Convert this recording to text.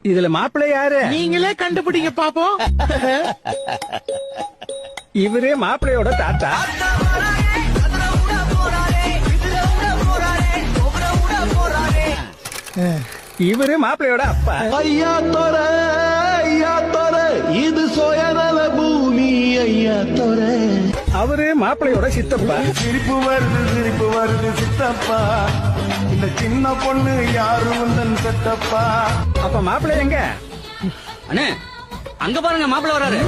இதுல மாப்பிள்ளை யாரு? நீங்களே கண்டுபிடிங்க பாப்போம். இவரே மாப்பிள்ளையோட தாத்தா. இவரு மாப்பிள்ளையோட அப்பா. ஐயா தோர இது சுயநல பூமி. ஐயா தோர அவரு மாப்பிள்ளையோட சித்தப்பா. சிரிப்பு வருது சித்தப்பா. இந்த சின்ன பொண்ணு யாரு உந்தன் செத்தப்பா. அப்ப மாப்பிள்ளை எங்க? அண்ணே அங்க பாருங்க மாப்பிள்ளை வராரு.